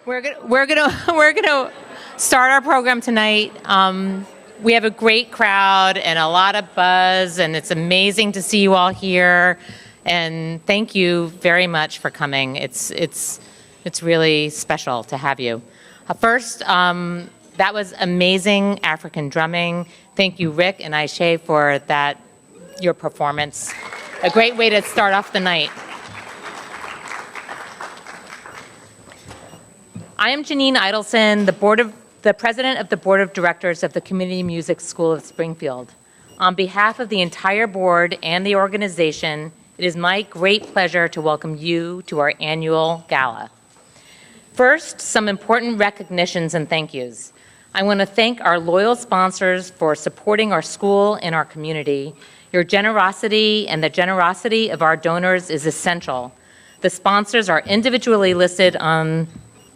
We're gonna start our program tonight. We have a great crowd and a lot of buzz, and it's amazing to see you all here. And thank you very much for coming. It's really special to have you. First, that was amazing African drumming. Thank you, Rick and Aisha, for that, your performance. A great way to start off the night. I am Janine Idelson, the president of the Board of Directors of the Community Music School of Springfield. On behalf of the entire board and the organization, it is my great pleasure to welcome you to our annual gala. First, some important recognitions and thank yous. I want to thank our loyal sponsors for supporting our school and our community. Your generosity and the generosity of our donors is essential. The sponsors are individually listed on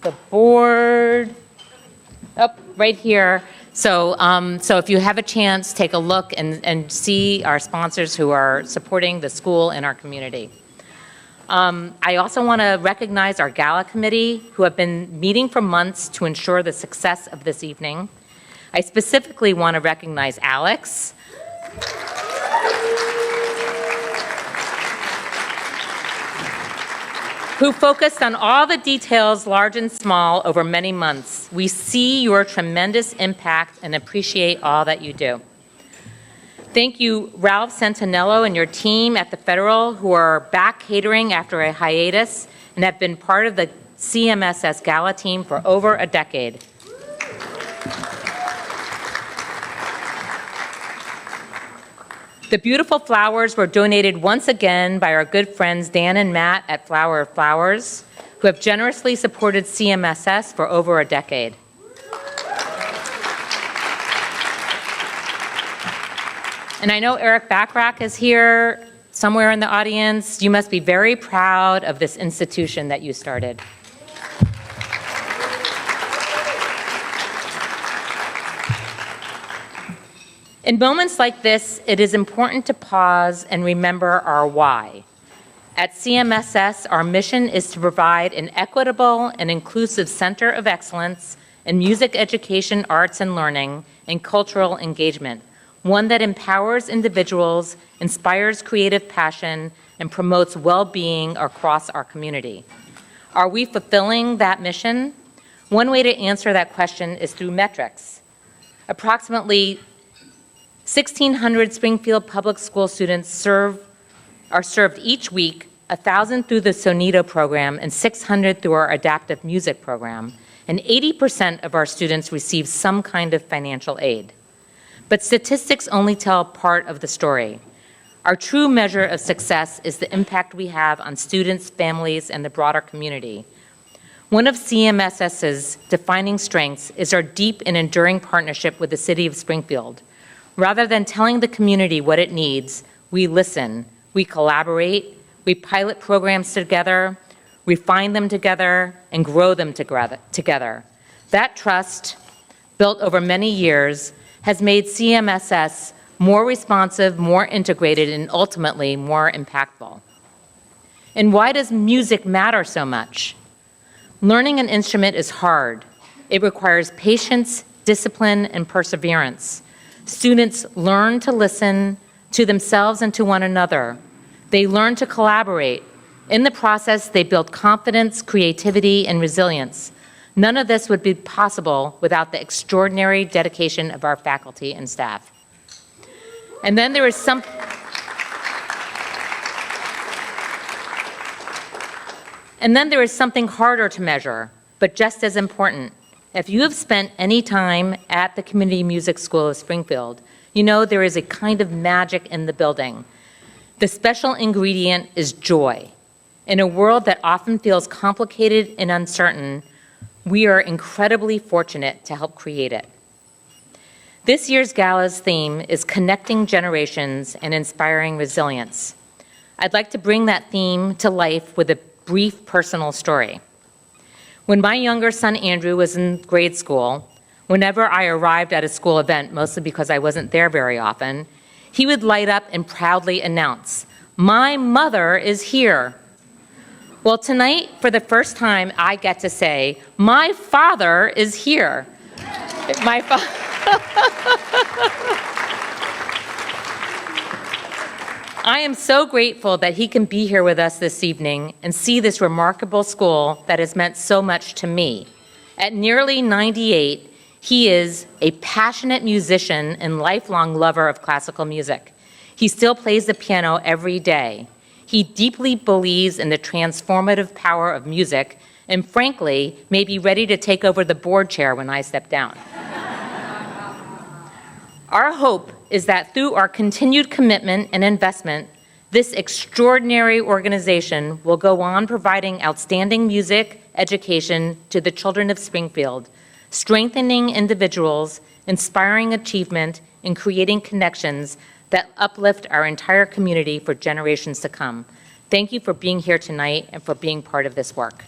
the board, right here. So if you have a chance, take a look and see our sponsors who are supporting the school and our community. I also want to recognize our gala committee who have been meeting for months to ensure the success of this evening. I specifically want to recognize Alex, who focused on all the details, large and small, over many months. We see your tremendous impact and appreciate all that you do. Thank you, Ralph Santinello and your team at the Federal, who are back catering after a hiatus and have been part of the CMSS Gala team for over a decade. The beautiful flowers were donated once again by our good friends Dan and Matt at Flower of Flowers, who have generously supported CMSS for over a decade. And I know Eric Backrack is here somewhere in the audience. You must be very proud of this institution that you started. In moments like this, it is important to pause and remember our why. At CMSS, our mission is to provide an equitable and inclusive center of excellence in music education, arts and learning, and cultural engagement, one that empowers individuals, inspires creative passion, and promotes well-being across our community. Are we fulfilling that mission? One way to answer that question is through metrics. Approximately 1,600 Springfield Public School students are served each week, 1,000 through the Sonito program and 600 through our adaptive music program, and 80% of our students receive some kind of financial aid. But statistics only tell part of the story. Our true measure of success is the impact we have on students, families, and the broader community. One of CMSS's defining strengths is our deep and enduring partnership with the City of Springfield. Rather than telling the community what it needs, we listen, we collaborate, we pilot programs together, refine them together, and grow them together. That trust, built over many years, has made CMSS more responsive, more integrated, and ultimately more impactful. And why does music matter so much? Learning an instrument is hard. It requires patience, discipline, and perseverance. Students learn to listen to themselves and to one another. They learn to collaborate. In the process, they build confidence, creativity, and resilience. None of this would be possible without the extraordinary dedication of our faculty and staff. And then there is something harder to measure, but just as important. If you have spent any time at the Community Music School of Springfield, you know there is a kind of magic in the building. The special ingredient is joy. In a world that often feels complicated and uncertain, we are incredibly fortunate to help create it. This year's gala's theme is Connecting Generations and Inspiring Resilience. I'd like to bring that theme to life with a brief personal story. When my younger son Andrew was in grade school, whenever I arrived at a school event, mostly because I wasn't there very often, he would light up and proudly announce, "My mother is here." Well, tonight, for the first time, I get to say, my father is here. My father. I am so grateful that he can be here with us this evening and see this remarkable school that has meant so much to me. At nearly 98, he is a passionate musician and lifelong lover of classical music. He still plays the piano every day. He deeply believes in the transformative power of music and, frankly, may be ready to take over the board chair when I step down. Our hope is that through our continued commitment and investment, this extraordinary organization will go on providing outstanding music education to the children of Springfield, strengthening individuals, inspiring achievement, and creating connections that uplift our entire community for generations to come. Thank you for being here tonight and for being part of this work.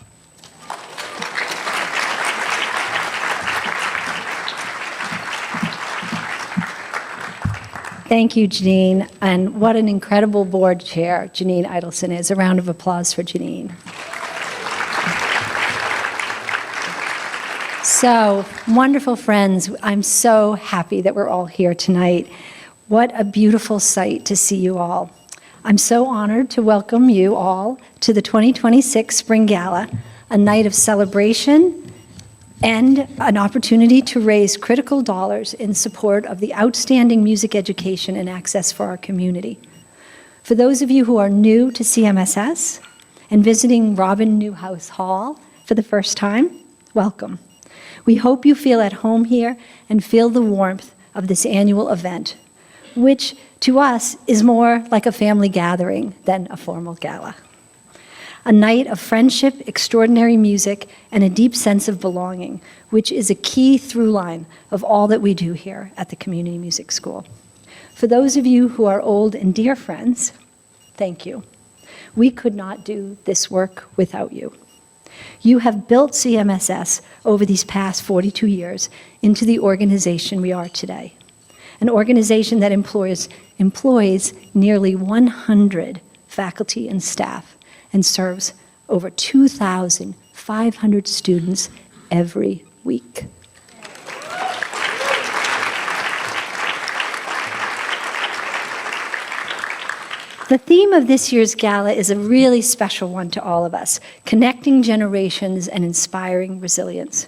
Thank you, Janine, and what an incredible board chair Janine Idelson is. A round of applause for Janine. So, wonderful friends, I'm so happy that we're all here tonight. What a beautiful sight to see you all. I'm so honored to welcome you all to the 2026 Spring Gala, a night of celebration and an opportunity to raise critical dollars in support of the outstanding music education and access for our community. For those of you who are new to CMSS and visiting Robin Newhouse Hall for the first time, welcome. We hope you feel at home here and feel the warmth of this annual event, which to us is more like a family gathering than a formal gala. A night of friendship, extraordinary music, and a deep sense of belonging, which is a key through line of all that we do here at the Community Music School. For those of you who are old and dear friends, thank you. We could not do this work without you. You have built CMSS over these past 42 years into the organization we are today, an organization that employs nearly 100 faculty and staff and serves over 2,500 students every week. The theme of this year's gala is a really special one to all of us, connecting generations and inspiring resilience.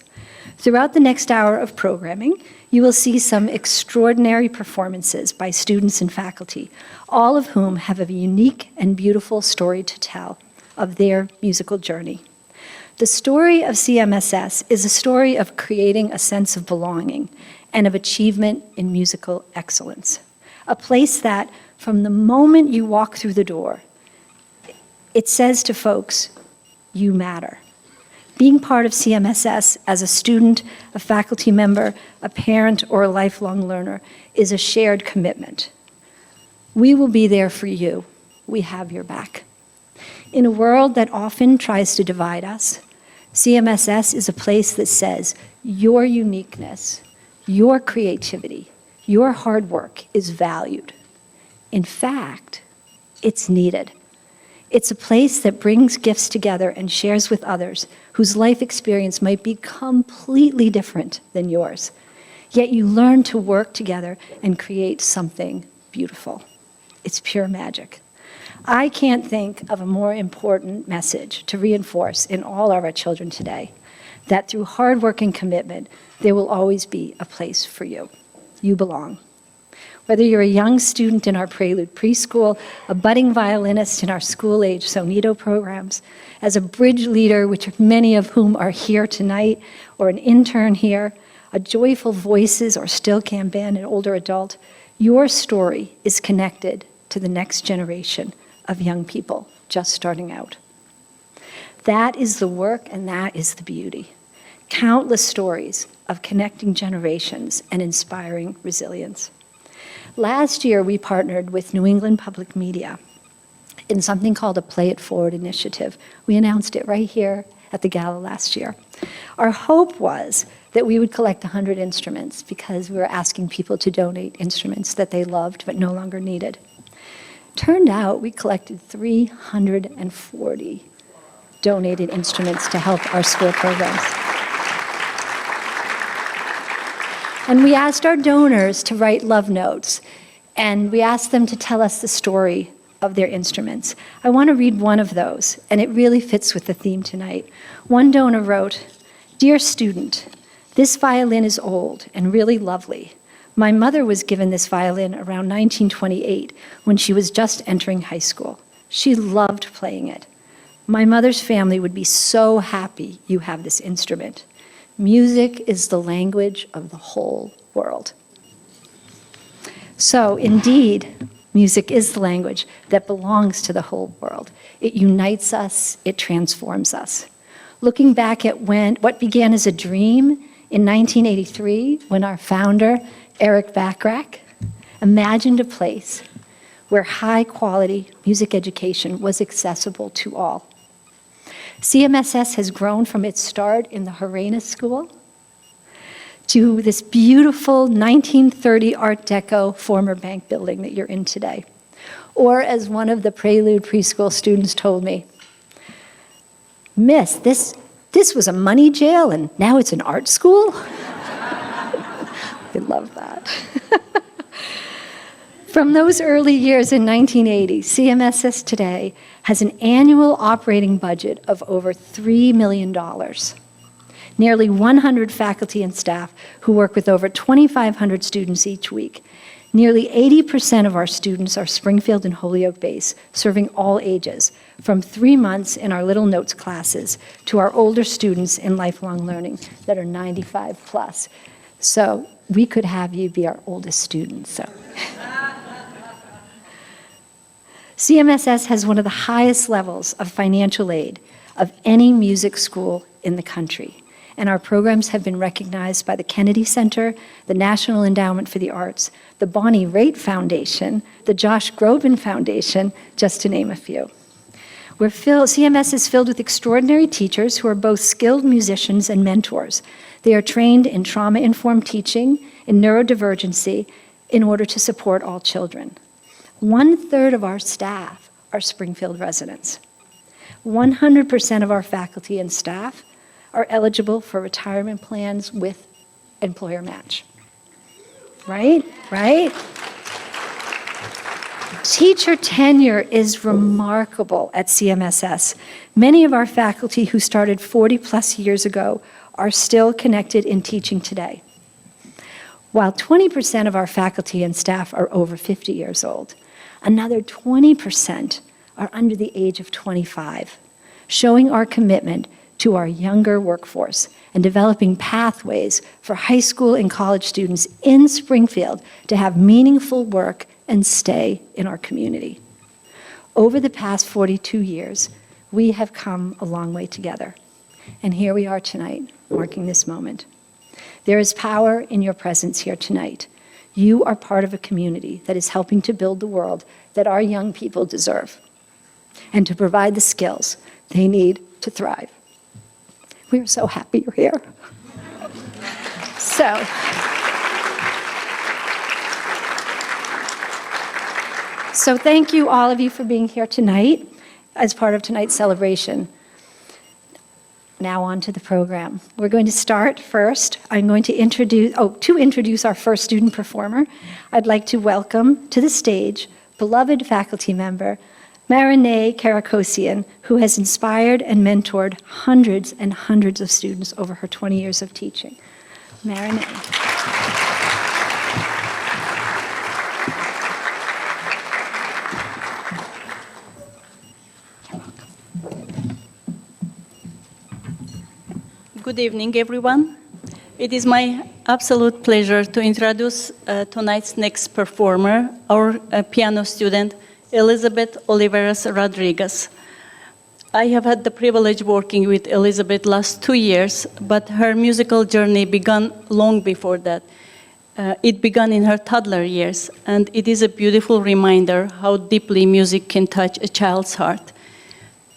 Throughout the next hour of programming, you will see some extraordinary performances by students and faculty, all of whom have a unique and beautiful story to tell of their musical journey. The story of CMSS is a story of creating a sense of belonging and of achievement in musical excellence, a place that, from the moment you walk through the door, it says to folks, you matter. Being part of CMSS as a student, a faculty member, a parent, or a lifelong learner is a shared commitment. We will be there for you. We have your back. In a world that often tries to divide us, CMSS is a place that says your uniqueness, your creativity, your hard work is valued. In fact, it's needed. It's a place that brings gifts together and shares with others whose life experience might be completely different than yours. Yet you learn to work together and create something beautiful. It's pure magic. I can't think of a more important message to reinforce in all of our children today, that through hard work and commitment, there will always be a place for you. You belong. Whether you're a young student in our Prelude preschool, a budding violinist in our school-age sonito programs, as a bridge leader, which many of whom are here tonight, or an intern here, a Joyful Voices or still cam band, an older adult, your story is connected to the next generation of young people just starting out. That is the work and that is the beauty. Countless stories of connecting generations and inspiring resilience. Last year, we partnered with New England Public Media in something called a Play It Forward initiative. We announced it right here at the gala last year. Our hope was that we would collect 100 instruments because we were asking people to donate instruments that they loved but no longer needed. Turned out we collected 340 donated instruments to help our school programs. And we asked our donors to write love notes, and we asked them to tell us the story of their instruments. I want to read one of those, and it really fits with the theme tonight. One donor wrote, "Dear student, this violin is old and really lovely. My mother was given this violin around 1928 when she was just entering high school. She loved playing it. My mother's family would be so happy you have this instrument. Music is the language of the whole world." So, indeed, music is the language that belongs to the whole world. It unites us, it transforms us. Looking back at what began as a dream in 1983, when our founder, Eric Bachrach, imagined a place where high-quality music education was accessible to all. CMSS has grown from its start in the Horenas School to this beautiful 1930 Art Deco former bank building that you're in today. Or as one of the Prelude preschool students told me, "Miss, this was a money jail and now it's an art school?" I love that. From those early years in 1980, CMSS today has an annual operating budget of over $3 million. Nearly 100 faculty and staff who work with over 2,500 students each week. Nearly 80% of our students are Springfield and Holyoke based, serving all ages, from 3 months in our Little Notes classes to our older students in lifelong learning that are 95 plus. So we could have you be our oldest students. So. CMSS has one of the highest levels of financial aid of any music school in the country. And our programs have been recognized by the Kennedy Center, the National Endowment for the Arts, the Bonnie Raitt Foundation, the Josh Groban Foundation, just to name a few. CMS is filled with extraordinary teachers who are both skilled musicians and mentors. They are trained in trauma-informed teaching, in neurodivergency, in order to support all children. 1/3 of our staff are Springfield residents. 100% of our faculty and staff are eligible for retirement plans with employer match. Right? Right? Teacher tenure is remarkable at CMSS. Many of our faculty who started 40 plus years ago are still connected in teaching today. While 20% of our faculty and staff are over 50 years old, another 20% are under the age of 25, showing our commitment to our younger workforce and developing pathways for high school and college students in Springfield to have meaningful work and stay in our community. Over the past 42 years, we have come a long way together. And here we are tonight, marking this moment. There is power in your presence here tonight. You are part of a community that is helping to build the world that our young people deserve and to provide the skills they need to thrive. We are so happy you're here. So thank you, all of you, for being here tonight as part of tonight's celebration. Now on to the program. We're going to start first. I'm going to introduce our first student performer. I'd like to welcome to the stage beloved faculty member, Marineh Kirakosyan, who has inspired and mentored hundreds and hundreds of students over her 20 years of teaching. Marineh. Good evening, everyone. It is my absolute pleasure to introduce tonight's next performer, our piano student, Elizabeth Oliveras Rodriguez. I have had the privilege working with Elizabeth last 2 years, but her musical journey began long before that. It began in her toddler years, and it is a beautiful reminder how deeply music can touch a child's heart.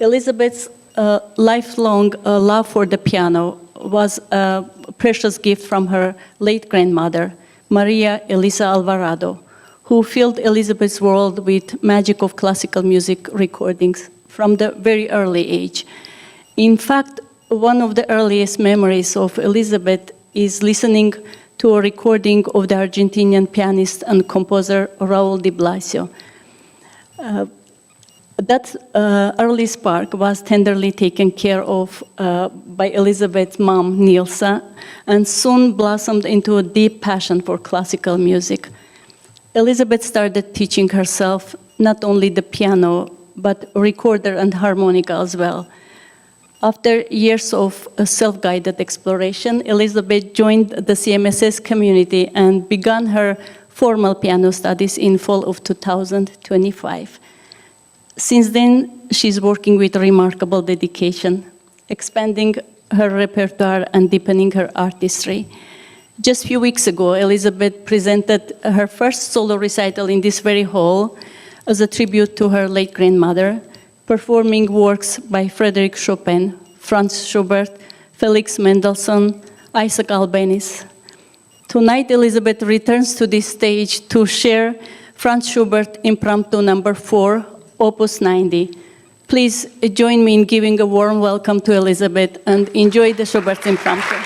Elizabeth's lifelong love for the piano was a precious gift from her late grandmother, Maria Elisa Alvarado, who filled Elizabeth's world with magic of classical music recordings from the very early age. In fact, one of the earliest memories of Elizabeth is listening to a recording of the Argentinian pianist and composer Raúl de Blasio. That early spark was tenderly taken care of by Elizabeth's mom, Nilsa, and soon blossomed into a deep passion for classical music. Elizabeth started teaching herself not only the piano, but recorder and harmonica as well. After years of self-guided exploration, Elizabeth joined the CMSS community and began her formal piano studies in fall of 2025. Since then, she's working with remarkable dedication, expanding her repertoire and deepening her artistry. Just a few weeks ago, Elizabeth presented her first solo recital in this very hall as a tribute to her late grandmother, performing works by Frédéric Chopin, Franz Schubert, Felix Mendelssohn, Isaac Albéniz. Tonight, Elizabeth returns to this stage to share Franz Schubert Impromptu No. 4, Opus 90. Please join me in giving a warm welcome to Elizabeth and enjoy the Schubert Impromptu.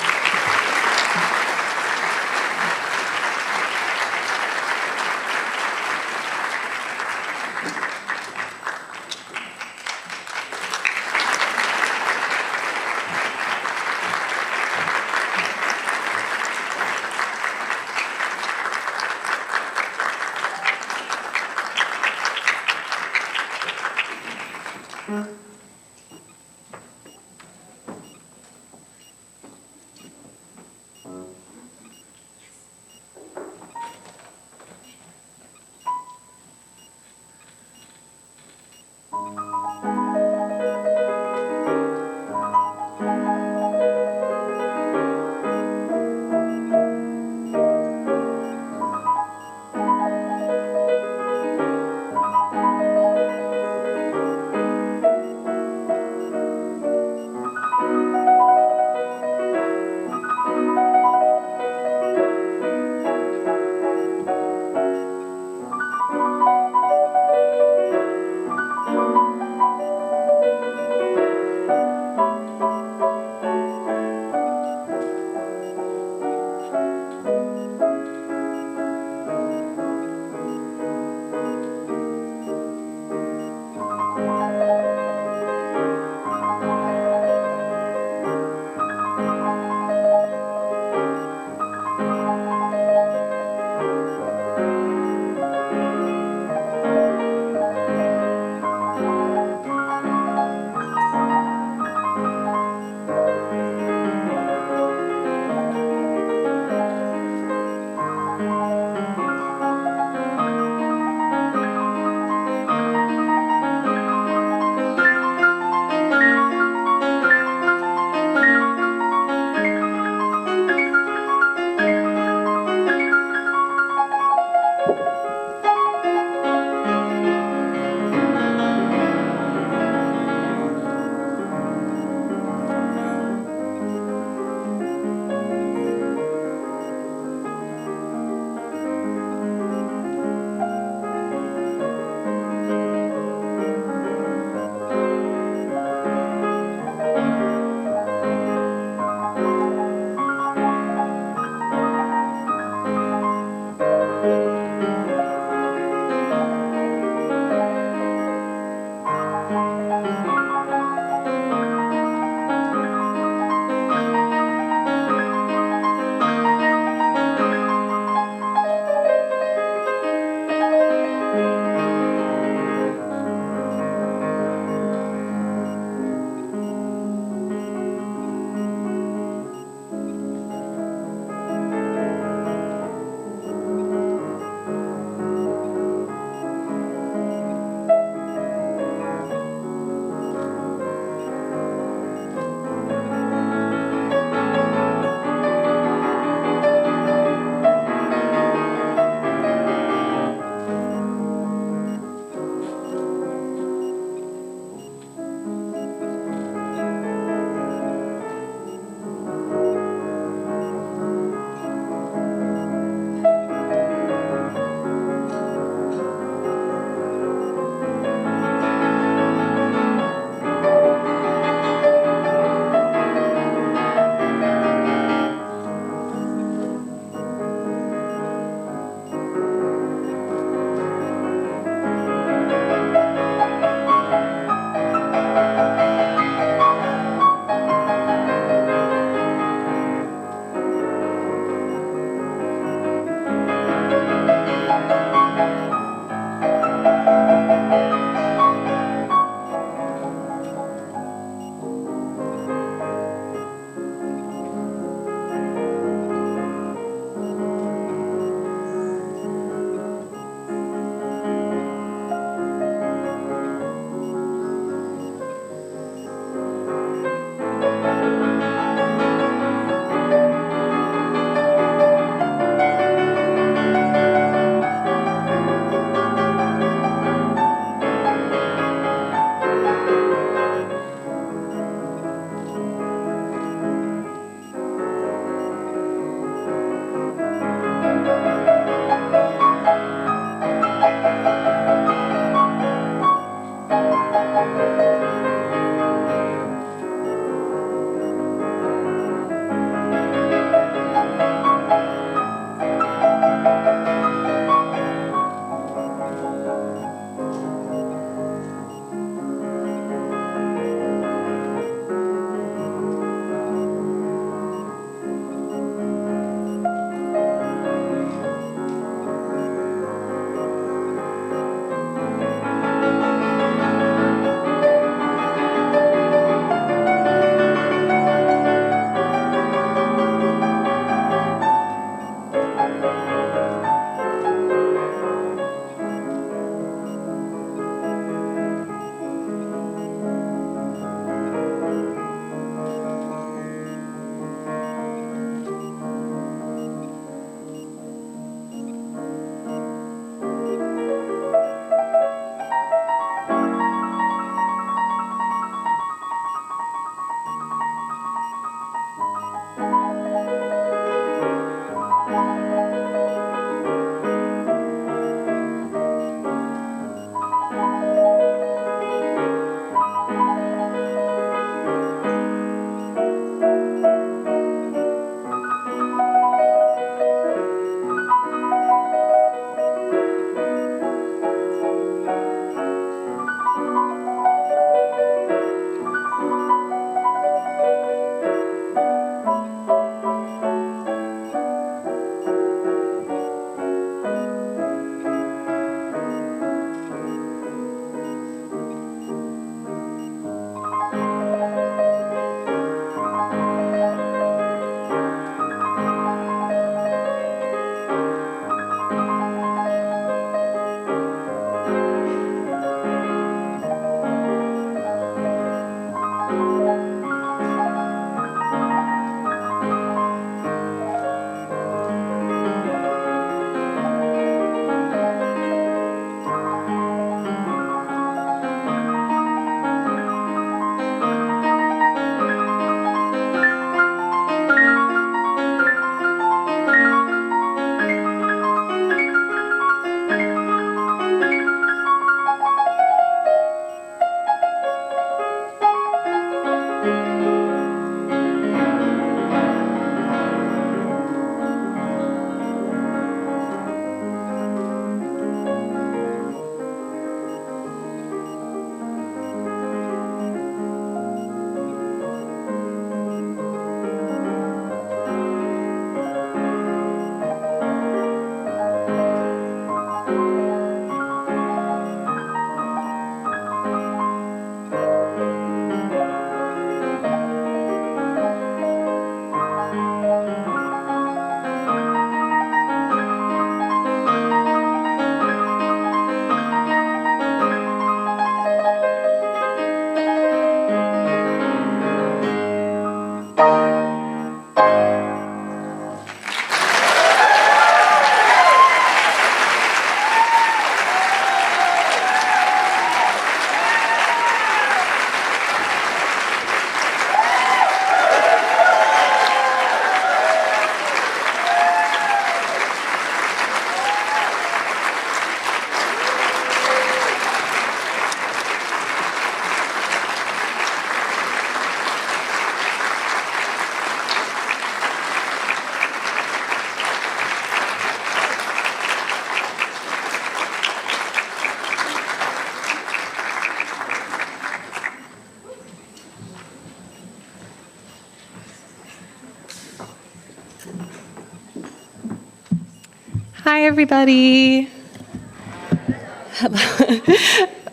Hi, everybody.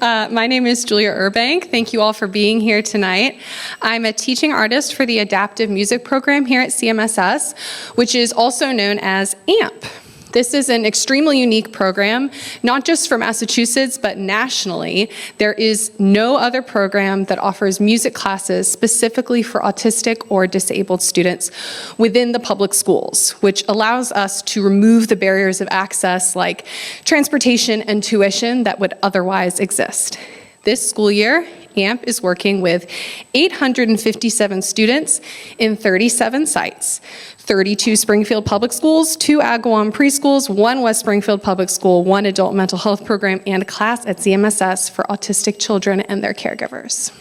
My name is Julia Urbank. Thank you all for being here tonight. I'm a teaching artist for the adaptive music program here at CMSS, which is also known as AMP. This is an extremely unique program, not just for Massachusetts, but nationally. There is no other program that offers music classes specifically for autistic or disabled students within the public schools, which allows us to remove the barriers of access like transportation and tuition that would otherwise exist. This school year, AMP is working with 857 students in 37 sites, 32 Springfield public schools, 2 Agawam preschools, 1 West Springfield public school, 1 adult mental health program, and a class at CMSS for autistic children and their caregivers.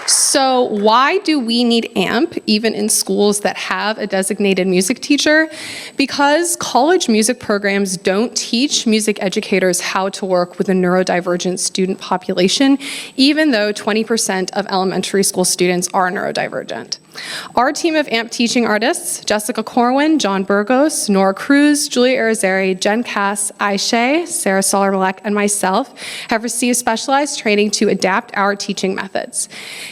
So why do we need AMP, even in schools that have a designated music teacher? Because college music programs don't teach music educators how to work with a neurodivergent student population, even though 20% of elementary school students are neurodivergent. Our team of AMP teaching artists, Jessica Corwin, John Burgos, Nora Cruz, Julia Arizari, Jen Cass, Aisha, Sarah Soller-Malek, and myself have received specialized training to adapt our teaching methods.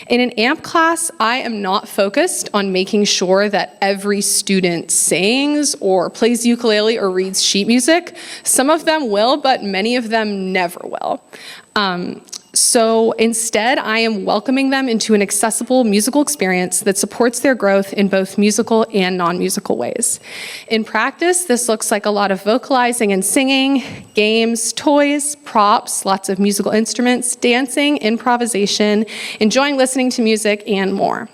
In an AMP class, I am not focused on making sure that every student sings or plays ukulele or reads sheet music. Some of them will, but many of them never will. So instead, I am welcoming them into an accessible musical experience that supports their growth in both musical and non-musical ways. In practice, this looks like a lot of vocalizing and singing, games, toys, props, lots of musical instruments, dancing, improvisation, enjoying listening to music, and more.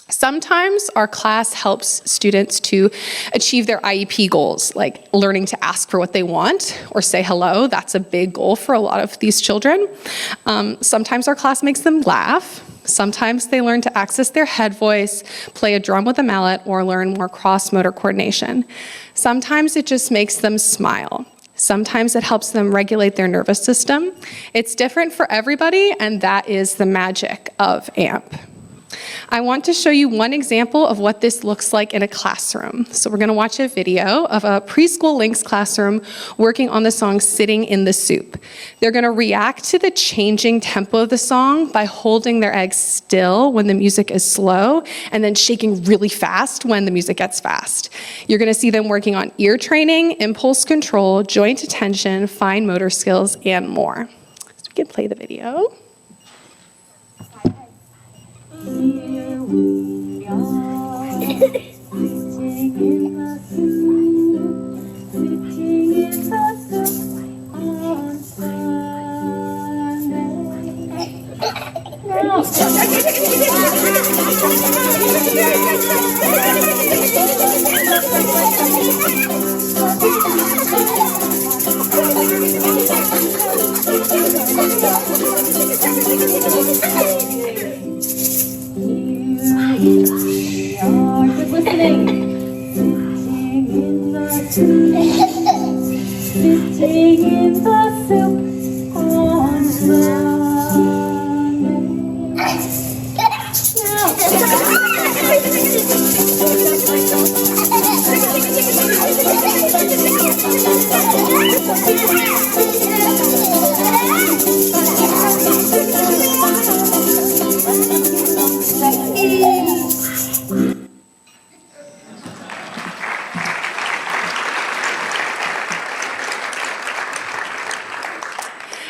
Sometimes our class helps students to achieve their IEP goals, like learning to ask for what they want or say hello. That's a big goal for a lot of these children. Sometimes our class makes them laugh. Sometimes they learn to access their head voice, play a drum with a mallet, or learn more cross-motor coordination. Sometimes it just makes them smile. Sometimes it helps them regulate their nervous system. It's different for everybody, and that is the magic of AMP. I want to show you one example of what this looks like in a classroom. So we're going to watch a video of a preschool Lynx classroom working on the song Sitting in the Soup. They're going to react to the changing tempo of the song by holding their eggs still when the music is slow and then shaking really fast when the music gets fast. You're going to see them working on ear training, impulse control, joint attention, fine motor skills, and more. So we can play the video. Here we are, sitting in the soup, sitting in the soup on Good listening. Sitting in the soup, sitting in the soup on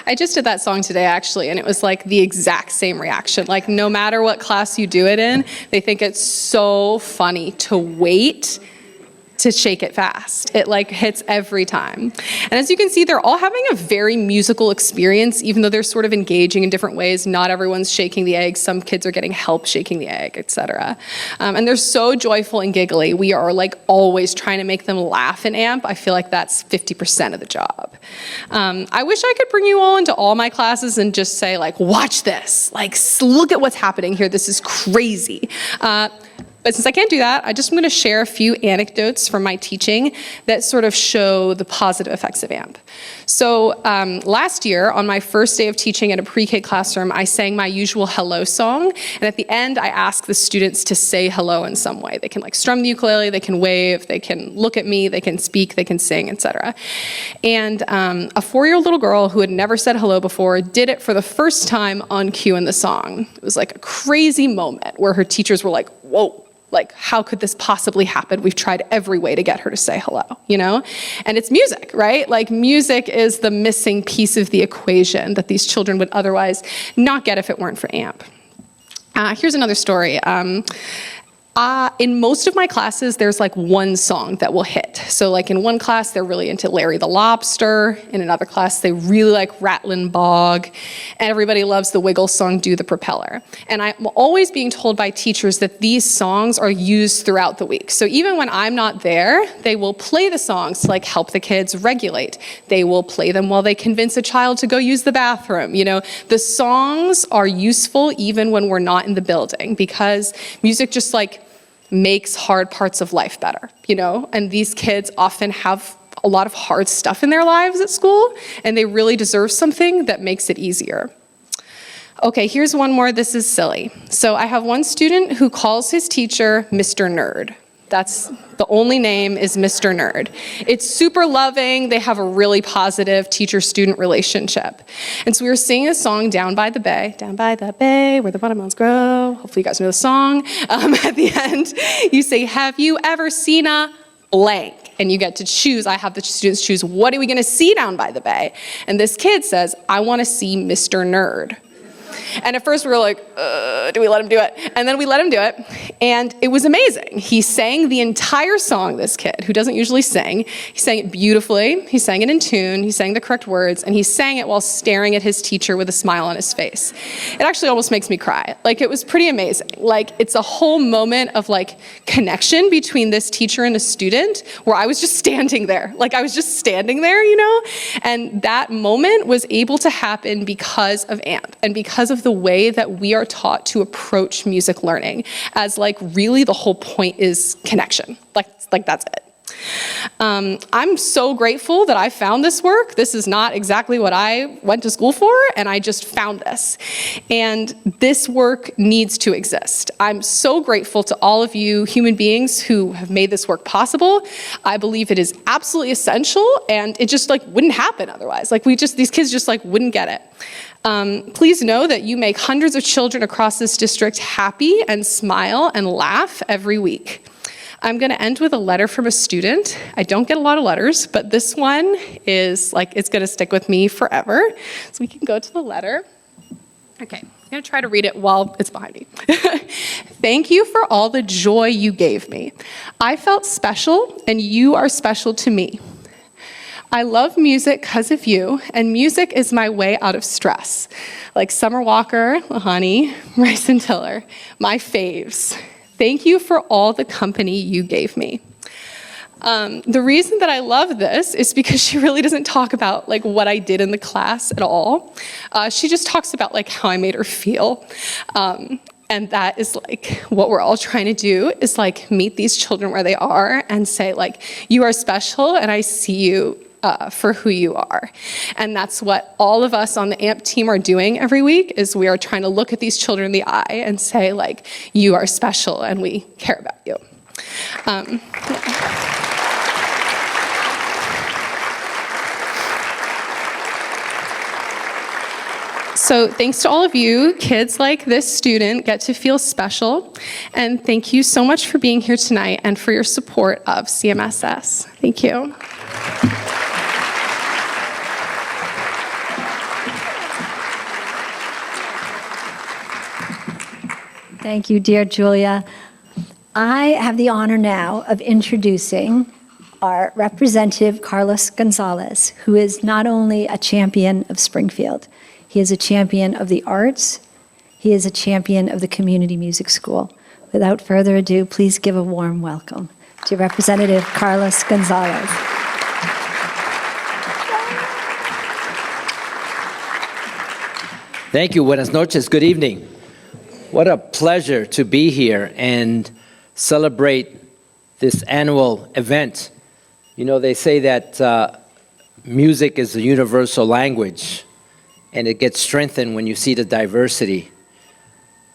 I just did that song today, actually, and it was like the exact same reaction. Like, no matter what class you do it in, they think it's so funny to wait to shake it fast. It like hits every time. And as you can see, they're all having a very musical experience, even though they're sort of engaging in different ways. Not everyone's shaking the egg. Some kids are getting help shaking the egg, etc. And they're so joyful and giggly. We are like always trying to make them laugh in AMP. I feel like that's 50% of the job. I wish I could bring you all into all my classes and just say like, watch this, like look at what's happening here. This is crazy. But since I can't do that, I just am going to share a few anecdotes from my teaching that sort of show the positive effects of AMP. So last year, on my first day of teaching at a pre-K classroom, I sang my usual hello song. And at the end, I asked the students to say hello in some way. They can like strum the ukulele, they can wave, they can look at me, they can speak, they can sing, etc. And a 4-year-old little girl who had never said hello before did it for the first time on cue in the song. It was like a crazy moment where her teachers were like, whoa. Like, how could this possibly happen? We've tried every way to get her to say hello, you know? And it's music, right? Like, music is the missing piece of the equation that these children would otherwise not get if it weren't for AMP. Here's another story. In most of my classes, there's like one song that will hit. So like in one class, they're really into Larry the Lobster. In another class, they really like Rattling Bog. And everybody loves the Wiggles song, Do the Propeller. And I'm always being told by teachers that these songs are used throughout the week. So even when I'm not there, they will play the songs to like help the kids regulate. They will play them while they convince a child to go use the bathroom. You know, the songs are useful even when we're not in the building because music just like makes hard parts of life better, you know? And these kids often have a lot of hard stuff in their lives at school, and they really deserve something that makes it easier. Okay, here's one more. This is silly. So I have one student who calls his teacher Mr. Nerd. That's the only name is Mr. Nerd. It's super loving. They have a really positive teacher-student relationship. And so we were singing a song, Down by the Bay, where the watermelons grow. Hopefully you guys know the song. At the end, you say, have you ever seen a blank? And you get to choose. I have the students choose, what are we going to see down by the bay? And this kid says, I want to see Mr. Nerd. And at first we were like, do we let him do it? And then we let him do it, and it was amazing. He sang the entire song, this kid, who doesn't usually sing. He sang it beautifully, he sang it in tune, he sang the correct words, and he sang it while staring at his teacher with a smile on his face. It actually almost makes me cry. Like, it was pretty amazing. Like, it's a whole moment of, like, connection between this teacher and a student, where I was just standing there. Like, I was just standing there, you know? And that moment was able to happen because of AMP, and because of the way that we are taught to approach music learning, as like really the whole point is connection. Like that's it. I'm so grateful that I found this work. This is not exactly what I went to school for, and I just found this. And this work needs to exist. I'm so grateful to all of you human beings who have made this work possible. I believe it is absolutely essential, and it just like wouldn't happen otherwise. Like these kids just like wouldn't get it. Please know that you make hundreds of children across this district happy and smile and laugh every week. I'm going to end with a letter from a student. I don't get a lot of letters, but this one is like, it's going to stick with me forever. So we can go to the letter. Okay, I'm going to try to read it while it's behind me. Thank you for all the joy you gave me. I felt special, and you are special to me. I love music because of you, and music is my way out of stress. Like Summer Walker, Lahani, Rice and Tiller, my faves. Thank you for all the company you gave me. The reason that I love this is because she really doesn't talk about like what I did in the class at all. She just talks about like how I made her feel. And that is like what we're all trying to do, is like meet these children where they are and say like, you are special and I see you for who you are. And that's what all of us on the AMP team are doing every week, is we are trying to look at these children in the eye and say like, you are special and we care about you. So thanks to all of you, kids like this student get to feel special. And thank you so much for being here tonight and for your support of CMSS. Thank you. Thank you, dear Julia. I have the honor now of introducing our representative, Carlos González, who is not only a champion of Springfield, he is a champion of the arts, he is a champion of the community music school. Without further ado, please give a warm welcome to Representative Carlos González. Thank you. Buenas noches. Good evening. What a pleasure to be here and celebrate this annual event. You know, they say that music is a universal language, and it gets strengthened when you see the diversity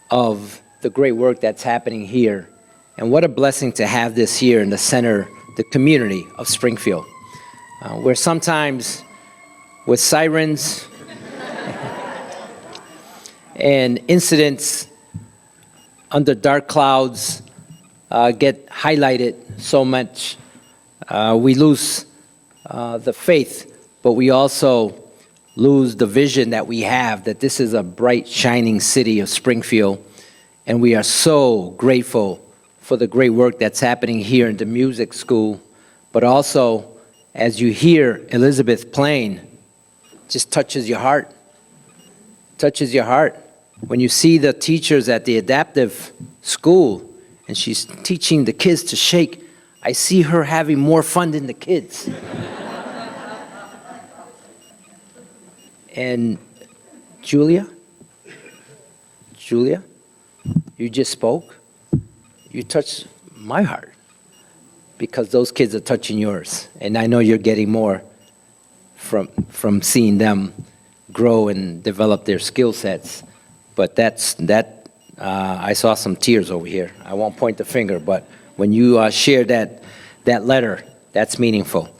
of the great work that's happening here. And what a blessing to have this here in the center, the community of Springfield, where sometimes with sirens and incidents under dark clouds get highlighted so much, we lose the faith, but we also lose the vision that we have that this is a bright, shining city of Springfield. And we are so grateful for the great work that's happening here in the music school, but also as you hear Elizabeth playing, just touches your heart, touches your heart. When you see the teachers at the adaptive school and she's teaching the kids to shake, I see her having more fun than the kids. And Julia, you just spoke. You touched my heart because those kids are touching yours. And I know you're getting more from seeing them grow and develop their skill sets. But I saw some tears over here. I won't point the finger, but when you share that letter, that's meaningful.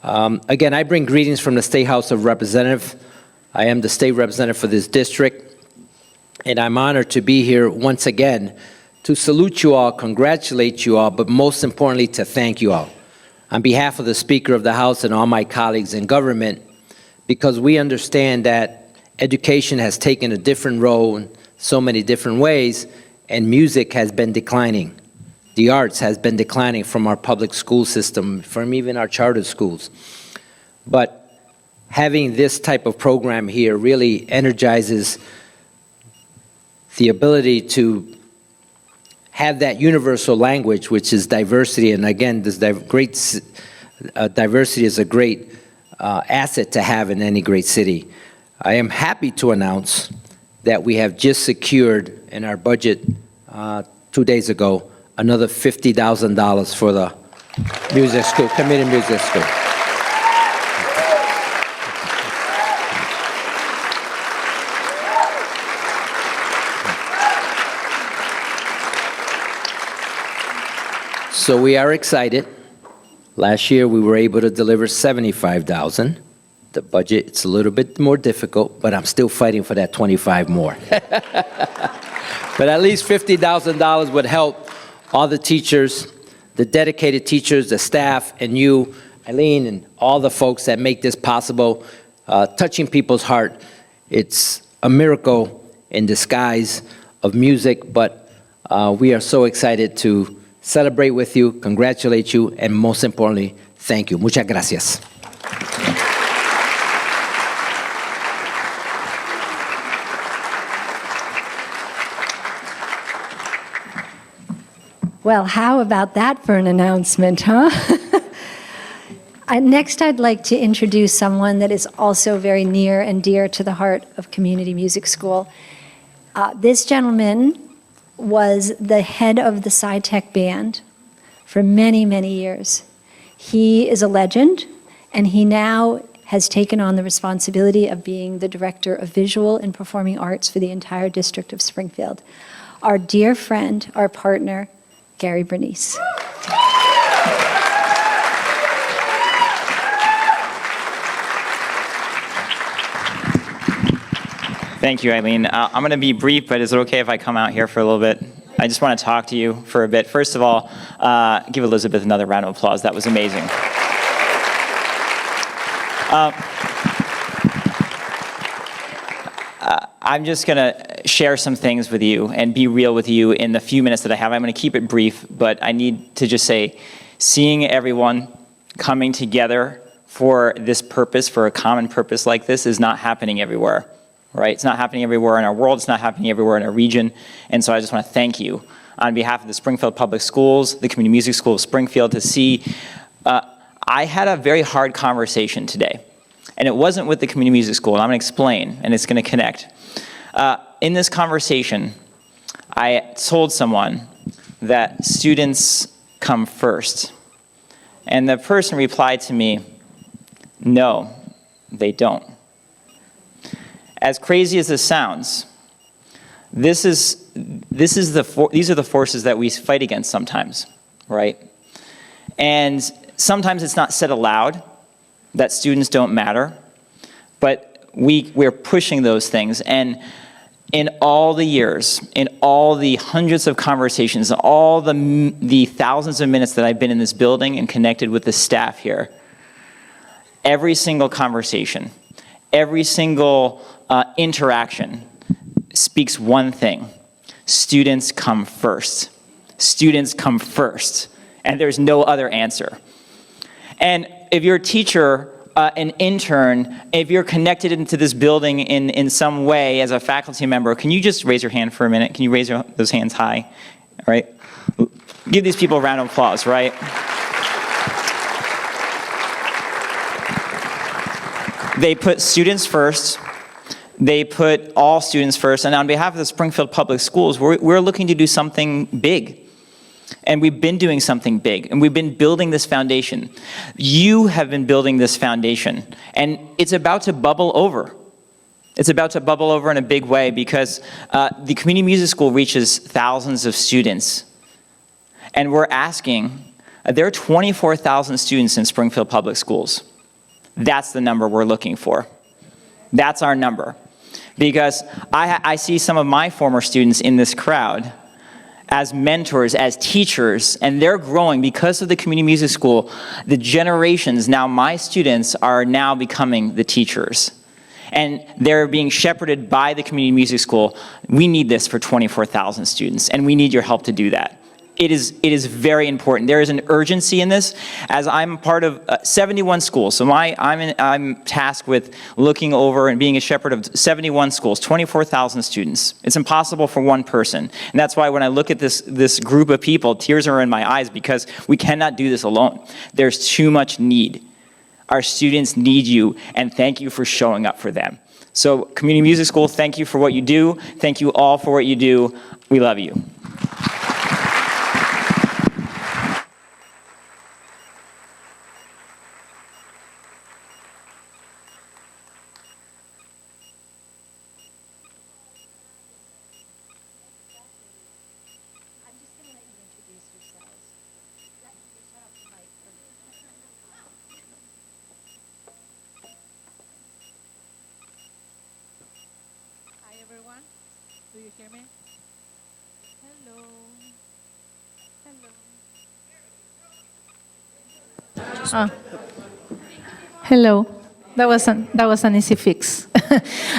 Again, I bring greetings from the State House of Representatives. I am the state representative for this district. And I'm honored to be here once again to salute you all, congratulate you all, but most importantly, to thank you all on behalf of the Speaker of the House and all my colleagues in government, because we understand that education has taken a different role in so many different ways, and music has been declining. The arts has been declining from our public school system, from even our charter schools. But having this type of program here really energizes the ability to have that universal language, which is diversity. And again, this diversity is a great asset to have in any great city. I am happy to announce that we have just secured in our budget 2 days ago another $50,000 for the music school, community music school. So we are excited. Last year we were able to deliver $75,000. The budget, it's a little bit more difficult, but I'm still fighting for that 25 more. But at least $50,000 would help all the teachers, the dedicated teachers, the staff, and you, Eileen, and all the folks that make this possible, touching people's heart. It's a miracle in disguise of music, but we are so excited to celebrate with you, congratulate you, and most importantly, thank you. Muchas gracias. Well, how about that for an announcement, huh? Next, I'd like to introduce someone that is also very near and dear to the heart of Community Music School. This gentleman was the head of the SciTech band for many, many years. He is a legend, and he now has taken on the responsibility of being the director of visual and performing arts for the entire district of Springfield. Our dear friend, our partner, Gary Bernice. Thank you, Eileen. I'm going to be brief, but is it okay if I come out here for a little bit? I just want to talk to you for a bit. First of all, give Elizabeth another round of applause. That was amazing. I'm just going to share some things with you and be real with you in the few minutes that I have. I'm going to keep it brief, but I need to just say, seeing everyone coming together for this purpose, for a common purpose like this, is not happening everywhere. Right? It's not happening everywhere in our world. It's not happening everywhere in our region. And so I just want to thank you on behalf of the Springfield Public Schools, the Community Music School of Springfield, to see. I had a very hard conversation today. And it wasn't with the Community Music School. And I'm going to explain, and it's going to connect. In this conversation, I told someone that students come first. And the person replied to me, no, they don't. As crazy as this sounds, these are the forces that we fight against sometimes, right? And sometimes it's not said aloud that students don't matter, but we're pushing those things. And in all the years, in all the hundreds of conversations, all the thousands of minutes that I've been in this building and connected with the staff here, every single conversation, every single interaction speaks one thing: students come first. Students come first, and there's no other answer. And if you're a teacher, an intern, if you're connected into this building in some way as a faculty member, can you just raise your hand for a minute? Can you raise those hands high? All right? Give these people a round of applause, right? They put students first. They put all students first. And on behalf of the Springfield Public Schools, we're looking to do something big. And we've been doing something big, and we've been building this foundation. You have been building this foundation, and it's about to bubble over. It's about to bubble over in a big way because the community music school reaches thousands of students. And we're asking, there are 24,000 students in Springfield Public Schools. That's the number we're looking for. That's our number. Because I see some of my former students in this crowd as mentors, as teachers, and they're growing because of the community music school. The generations, now my students, are now becoming the teachers. And they're being shepherded by the community music school. We need this for 24,000 students, and we need your help to do that. It is very important. There is an urgency in this, as I'm part of 71 schools. So I'm tasked with looking over and being a shepherd of 71 schools, 24,000 students. It's impossible for one person. And that's why when I look at this group of people, tears are in my eyes because we cannot do this alone. There's too much need. Our students need you, and thank you for showing up for them. So Community Music School, thank you for what you do. Thank you all for what you do. We love you. Do you hear me? Hello. Hello. That was an easy fix.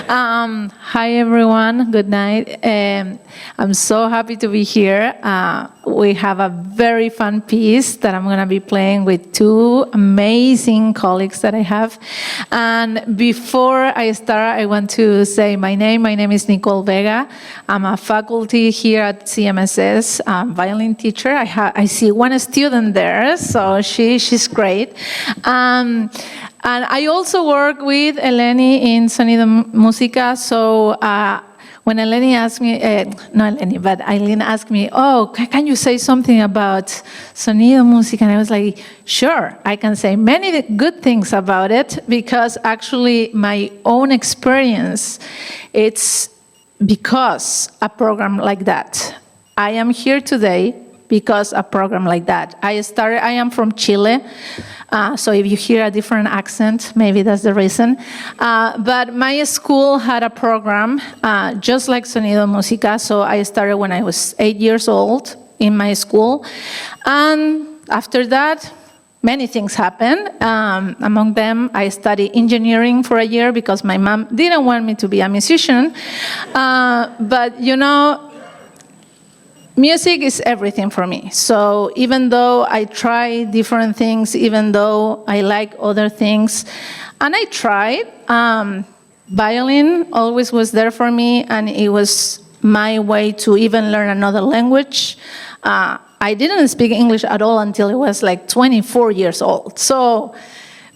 Hi everyone. Good night. I'm so happy to be here. We have a very fun piece that I'm going to be playing with two amazing colleagues that I have. And before I start, I want to say my name. My name is Nicole Vega. I'm a faculty here at CMSS, violin teacher. I see one student there, so she's great. And I also work with Eleni in Sonido Música, so when Eleni asked me, not Eleni, but Eileen asked me, oh, can you say something about Sonido Música? And I was like, sure, I can say many good things about it, because actually my own experience, it's because a program like that. I am here today because a program like that. I am from Chile, so if you hear a different accent, maybe that's the reason. But my school had a program just like Sonido Música, so I started when I was 8 years old in my school. And after that, many things happened. Among them, I studied engineering for a year because my mom didn't want me to be a musician. But you know, music is everything for me. So even though I try different things, even though I like other things, and I tried, violin always was there for me, and it was my way to even learn another language. I didn't speak English at all until I was like 24 years old. So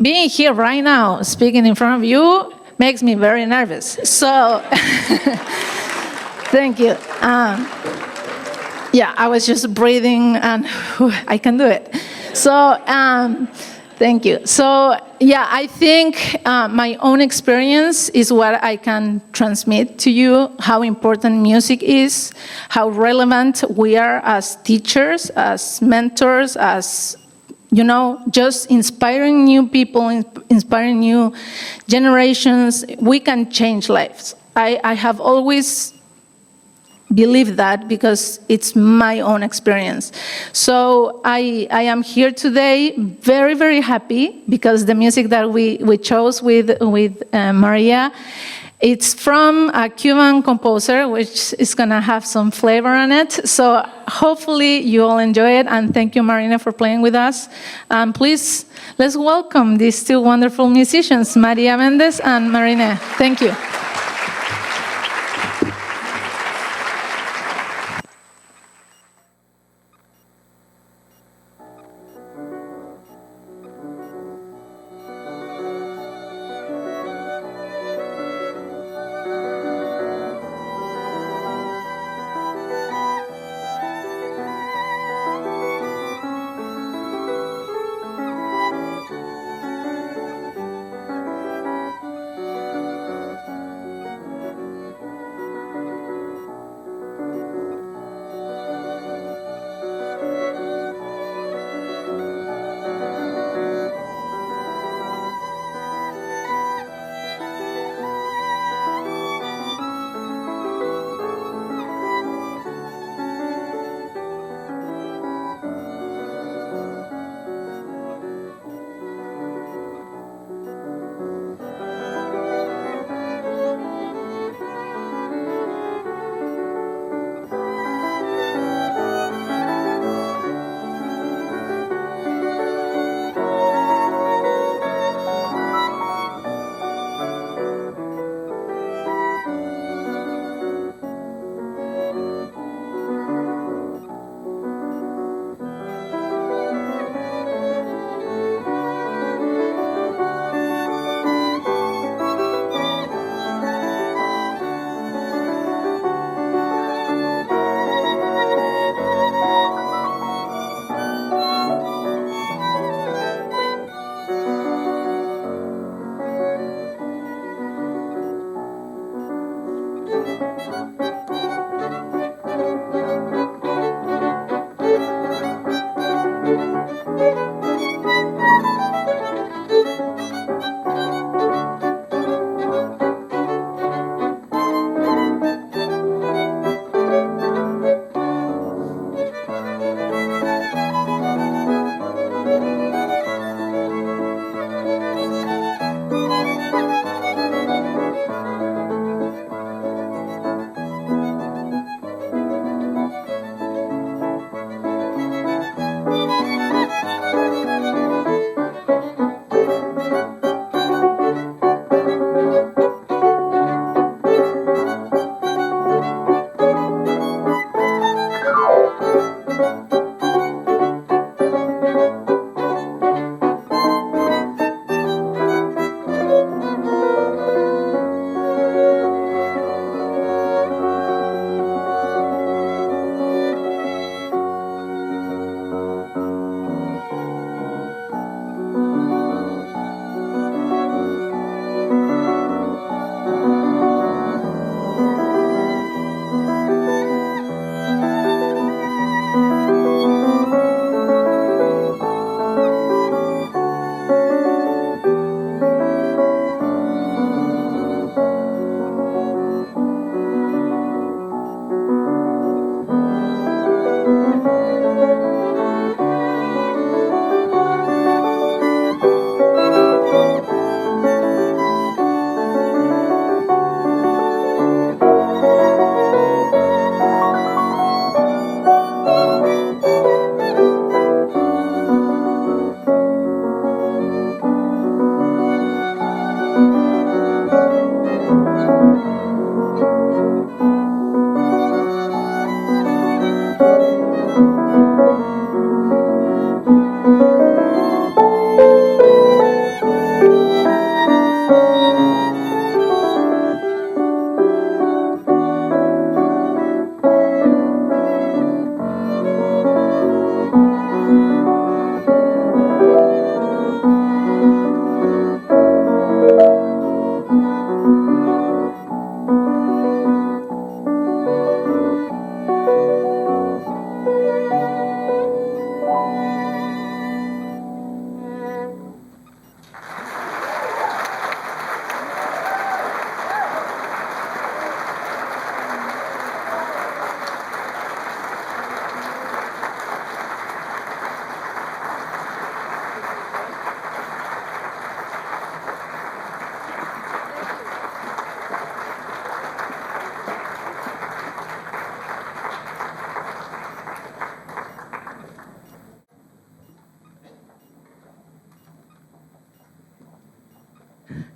being here right now, speaking in front of you, makes me very nervous. So thank you. Yeah, I was just breathing and I can do it. So, thank you. So, yeah, I think my own experience is what I can transmit to you, how important music is, how relevant we are as teachers, as mentors, as, you know, just inspiring new people, inspiring new generations. We can change lives. I have always believe that because it's my own experience. So I am here today very, very happy because the music that we chose with Maria, it's from a Cuban composer, which is going to have some flavor on it. So hopefully you all enjoy it. And thank you, Marineh, for playing with us. And please, let's welcome these two wonderful musicians, Maria Mendez and Marineh. Thank you.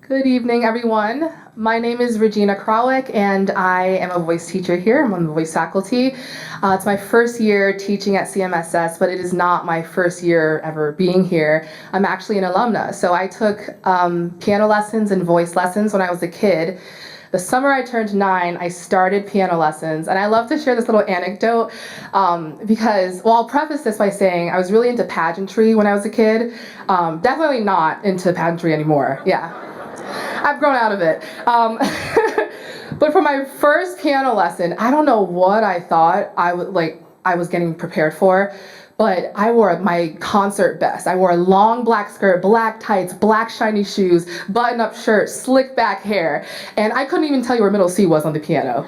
Good evening, everyone. My name is Regina Krawick, and I am a voice teacher here. I'm on the voice faculty. It's my first year teaching at CMSS, but it is not my first year ever being here. I'm actually an alumna. So I took piano lessons and voice lessons when I was a kid. The summer I turned 9, I started piano lessons, and I love to share this little anecdote because, well, I'll preface this by saying I was really into pageantry when I was a kid. Definitely not into pageantry anymore, yeah. I've grown out of it. But for my first piano lesson, I don't know what I thought I was getting prepared for, but I wore my concert best. I wore a long black skirt, black tights, black shiny shoes, button-up shirt, slick back hair, and I couldn't even tell you where middle C was on the piano.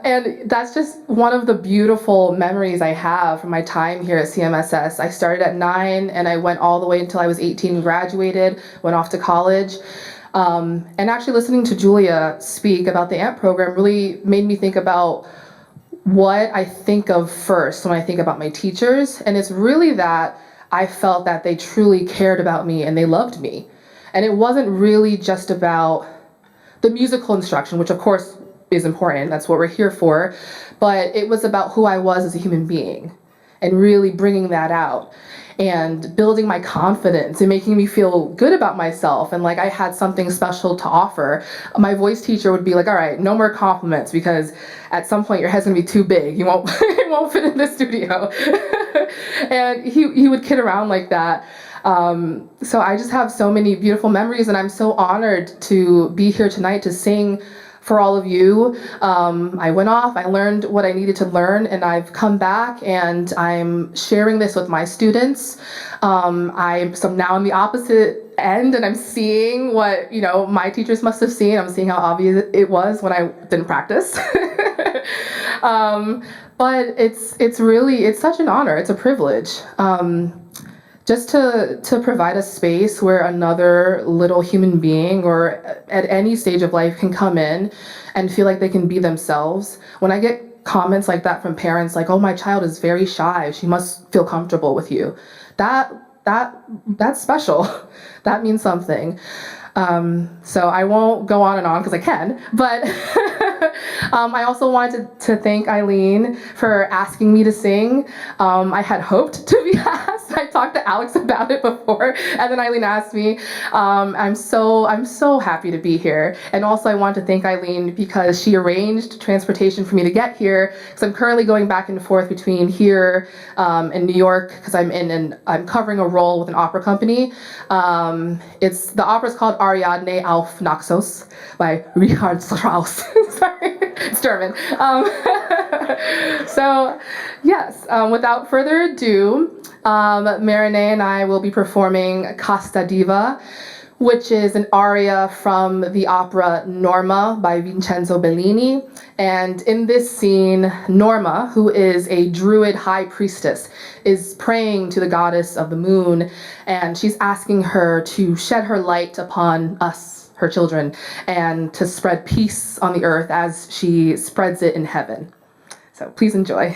And that's just one of the beautiful memories I have from my time here at CMSS. I started at 9 and I went all the way until I was 18 and graduated, went off to college. And actually listening to Julia speak about the AMP program really made me think about what I think of first when I think about my teachers. And it's really that I felt that they truly cared about me and they loved me. And it wasn't really just about the musical instruction, which of course is important, that's what we're here for, but it was about who I was as a human being and really bringing that out and building my confidence and making me feel good about myself and like I had something special to offer. My voice teacher would be like, all right, no more compliments because at some point your head's gonna be too big. You won't, it won't fit in the studio. And he would kid around like that. So I just have so many beautiful memories and I'm so honored to be here tonight to sing for all of you. I went off, I learned what I needed to learn, and I've come back and I'm sharing this with my students. So now I'm the opposite end and I'm seeing what, my teachers must have seen. I'm seeing how obvious it was when I didn't practice. But it's such an honor, it's a privilege. Just to provide a space where another little human being or at any stage of life can come in and feel like they can be themselves. When I get comments like that from parents like, oh, my child is very shy, she must feel comfortable with you. That's special. That means something. So I won't go on because I can, but I also wanted to thank Eileen for asking me to sing. I had hoped to be asked. I talked to Alex about it before, and then Eileen asked me. I'm so happy to be here. And also I want to thank Eileen because she arranged transportation for me to get here, because I'm currently going back and forth between here and New York, because I'm covering a role with an opera company. The opera's called Ariadne auf Naxos by Richard Strauss. Sorry, it's German. So yes, without further ado, Marineh and I will be performing Casta Diva, which is an aria from the opera Norma by Vincenzo Bellini. And in this scene, Norma, who is a druid high priestess, is praying to the goddess of the moon, and she's asking her to shed her light upon us, her children, and to spread peace on the earth as she spreads it in heaven. So please enjoy.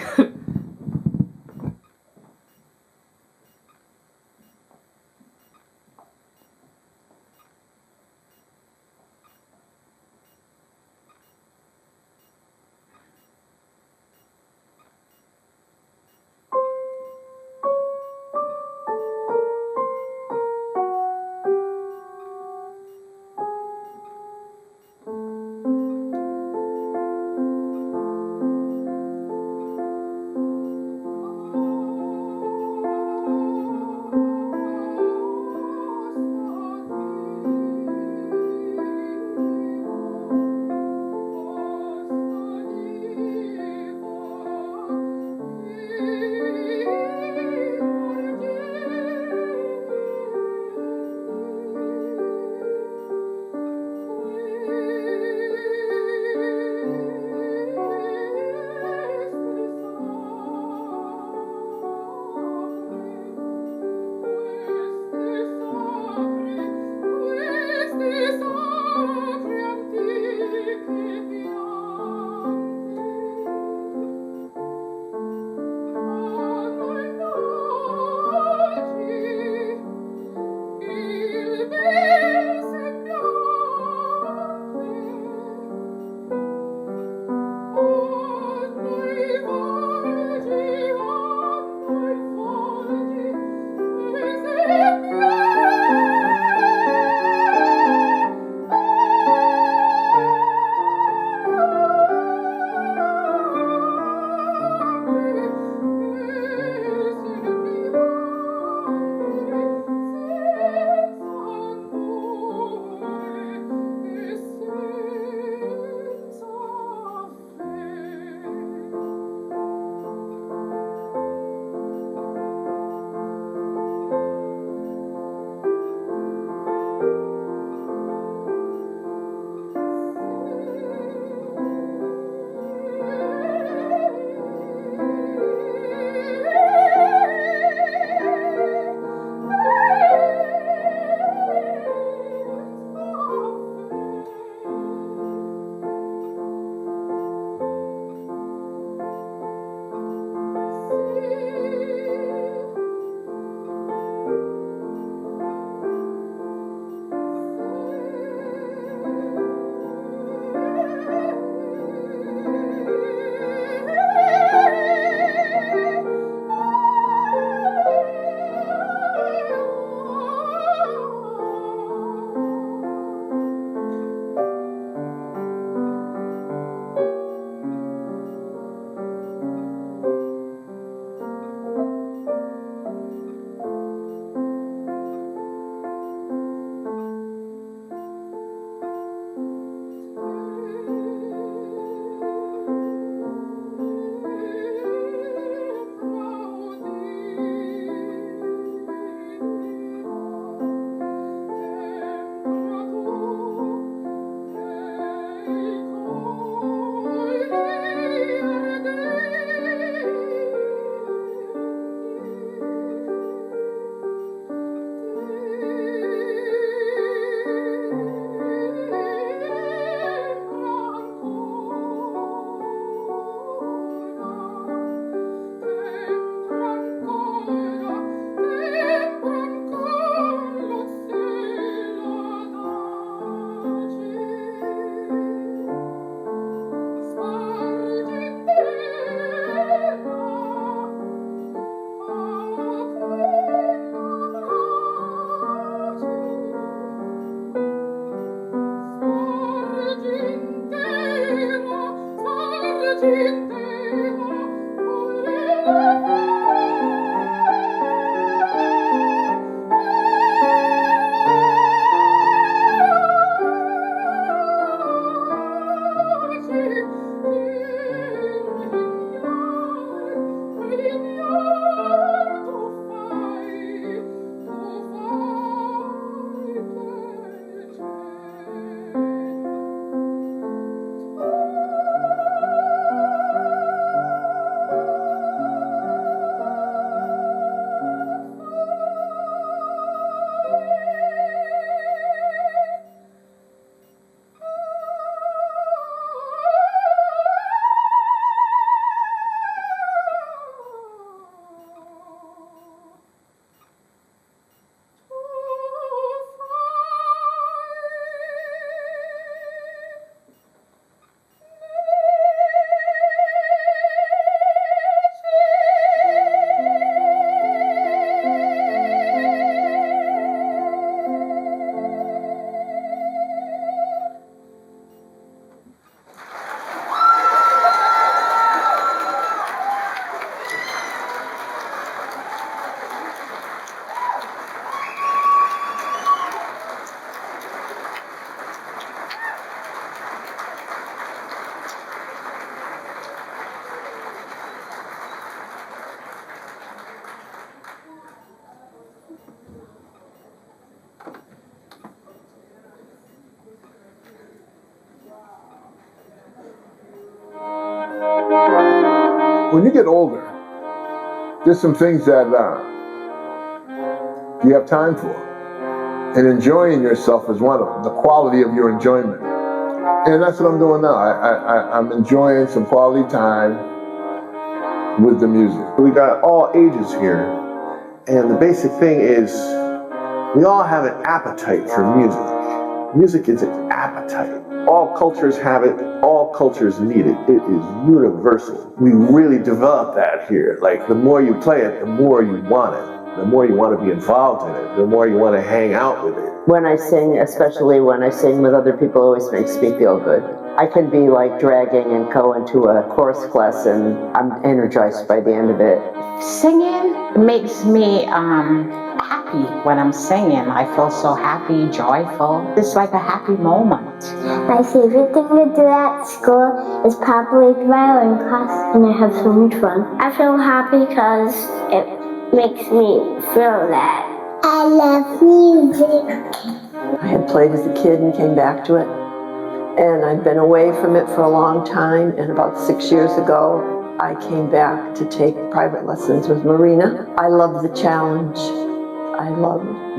When you get older, there's some things that you have time for. And enjoying yourself is one of them, the quality of your enjoyment. And that's what I'm doing now. I'm enjoying some quality time with the music. We got all ages here. And the basic thing is we all have an appetite for music. Music is an appetite. All cultures have it, all cultures need it. It is universal. We really develop that here. Like the more you play it, the more you want it. The more you want to be involved in it, the more you want to hang out with it. When I sing, especially when I sing with other people, it always makes me feel good. I can be like dragging and go into a chorus class and I'm energized by the end of it. Singing makes me happy when I'm singing. I feel so happy, joyful. It's like a happy moment. My favorite thing to do at school is probably the violin class, and I have so much fun. I feel happy because it makes me feel that I love music. I had played as a kid and came back to it. And I've been away from it for a long time. And about 6 years ago, I came back to take private lessons with Marineh. I love the challenge.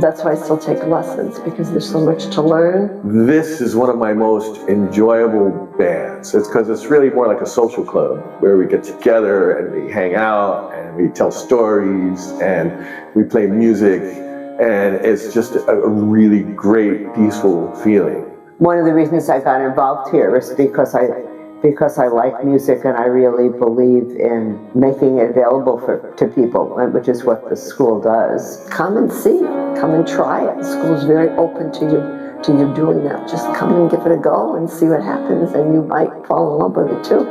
That's why I still take lessons, because there's so much to learn. This is one of my most enjoyable bands. It's because it's really more like a social club where we get together and we hang out and we tell stories and we play music, and it's just a really great, peaceful feeling. One of the reasons I got involved here is because I like music and I really believe in making it available to people, which is what the school does. Come and see, come and try it. The school's very open to you doing that. Just come and give it a go and see what happens, and you might fall in love with it too.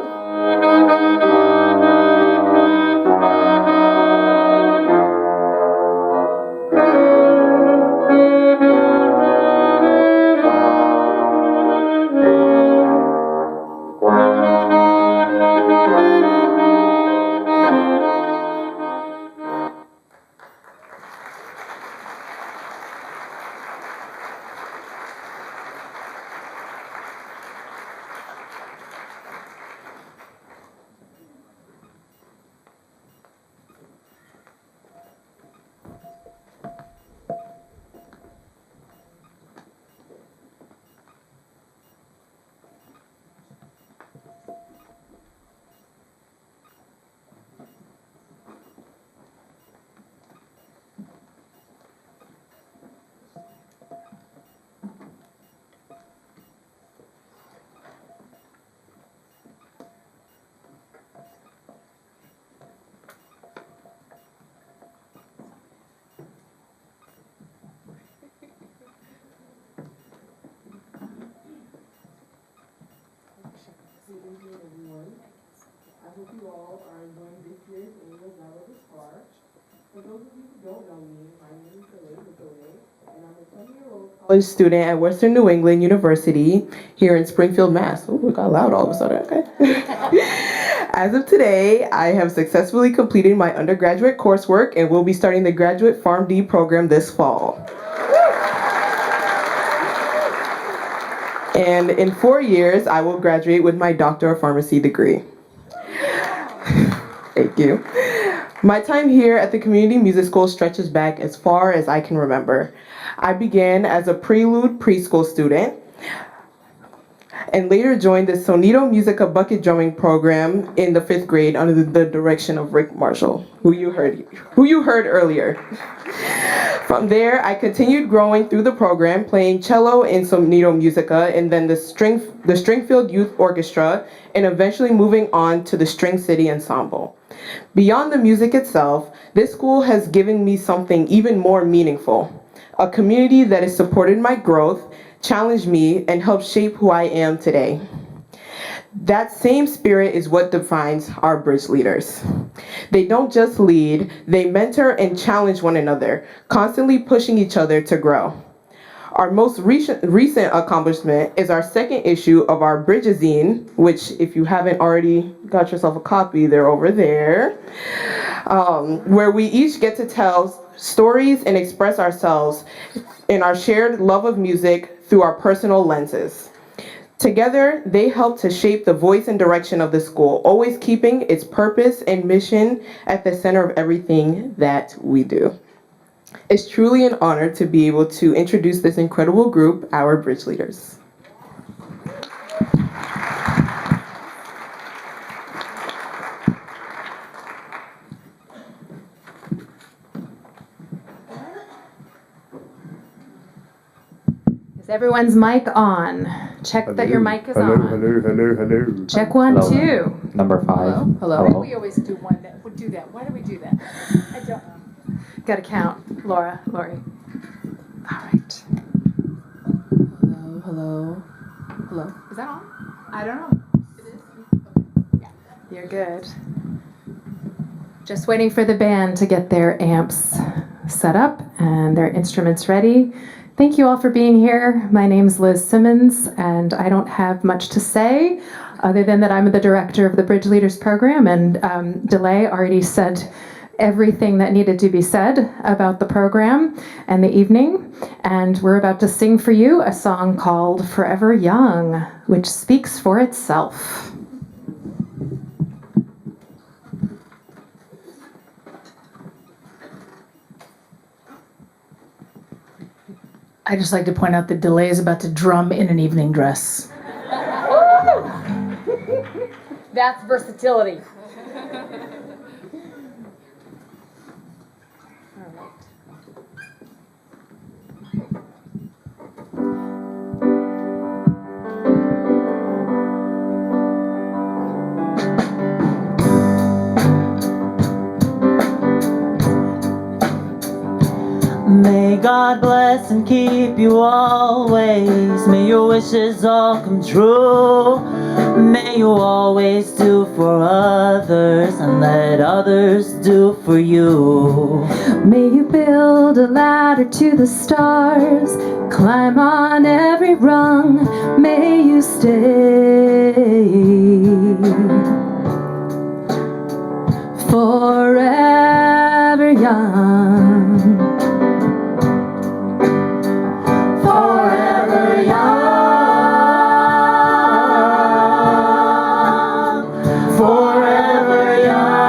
hope you all are enjoying this year's annual Gala this far. For those of you who don't know me, my name is Nicole, and I'm a 20-year-old college student at Western New England University here in Springfield, Mass. Oh, it got loud all of a sudden, okay. As of today, I have successfully completed my undergraduate coursework and will be starting the graduate PharmD program this fall. And in 4 years, I will graduate with my Doctor of Pharmacy degree. Thank you. My time here at the Community Music School stretches back as far as I can remember. I began as a prelude preschool student and later joined the Sonido Musica bucket drumming program in the 5th grade under the direction of Rick Marshall, who you heard earlier. From there, I continued growing through the program, playing cello in Sonido Musica and then the Springfield Youth Orchestra, and eventually moving on to the String City Ensemble. Beyond the music itself, this school has given me something even more meaningful, a community that has supported my growth, challenged me, and helped shape who I am today. That same spirit is what defines our bridge leaders. They don't just lead, they mentor and challenge one another, constantly pushing each other to grow. Our most recent accomplishment is our 2nd issue of our Bridgezine, which if you haven't already got yourself a copy, they're over there, where we each get to tell stories and express ourselves in our shared love of music through our personal lenses. Together, they help to shape the voice and direction of the school, always keeping its purpose and mission at the center of everything that we do. It's truly an honor to be able to introduce this incredible group, our Bridge Leaders. Is everyone's mic on? Check that your mic is on. Hello. Check 1, 2. Number 5. Hello. Why do we always do one? Do that. Why do we do that? I don't know. Got to count. Lori. All right. Hello. Is that on? I don't know. It is? Yeah. You're good. Just waiting for the band to get their amps set up and their instruments ready. Thank you all for being here. My name's Liz Simmons, and I don't have much to say other than that I'm the director of the Bridge Leaders program, and DeLay already said everything that needed to be said about the program and the evening. And we're about to sing for you a song called Forever Young, which speaks for itself. I'd just like to point out that DeLay is about to drum in an evening dress. That's versatility. May God bless and keep you always. May your wishes all come true. May you always do for others and let others do for you. May you build a ladder to the stars, climb on every rung. May you stay forever young. Forever young, forever young,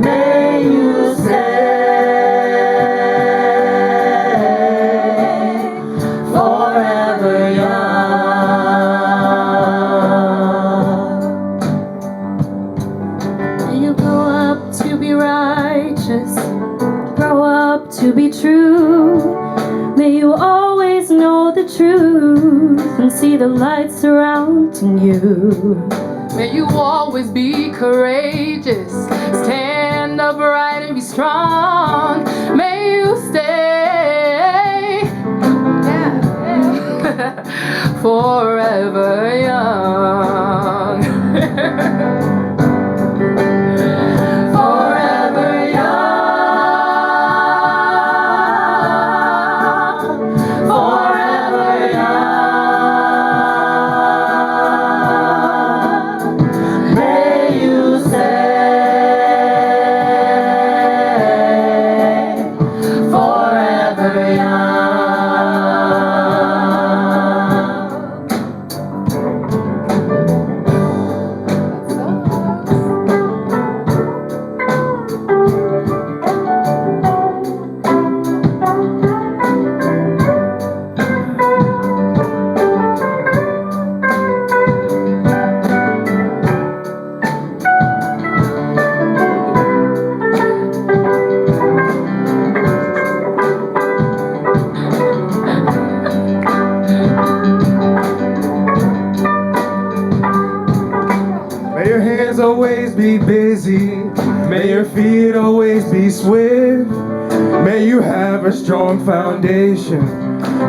may you stay forever young. May you grow up to be righteous, grow up to be true. May you always know the truth and see the light surrounding you. May you always be courageous, stand upright and be strong. May you stay forever young. Forever young, forever young. May you say, forever young. May your hands always be busy. May your feet always be swift. May you have a strong foundation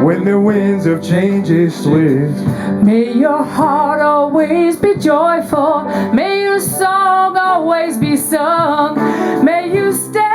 when the winds of change is swift. May your heart always be joyful. May your song always be sung. May you stay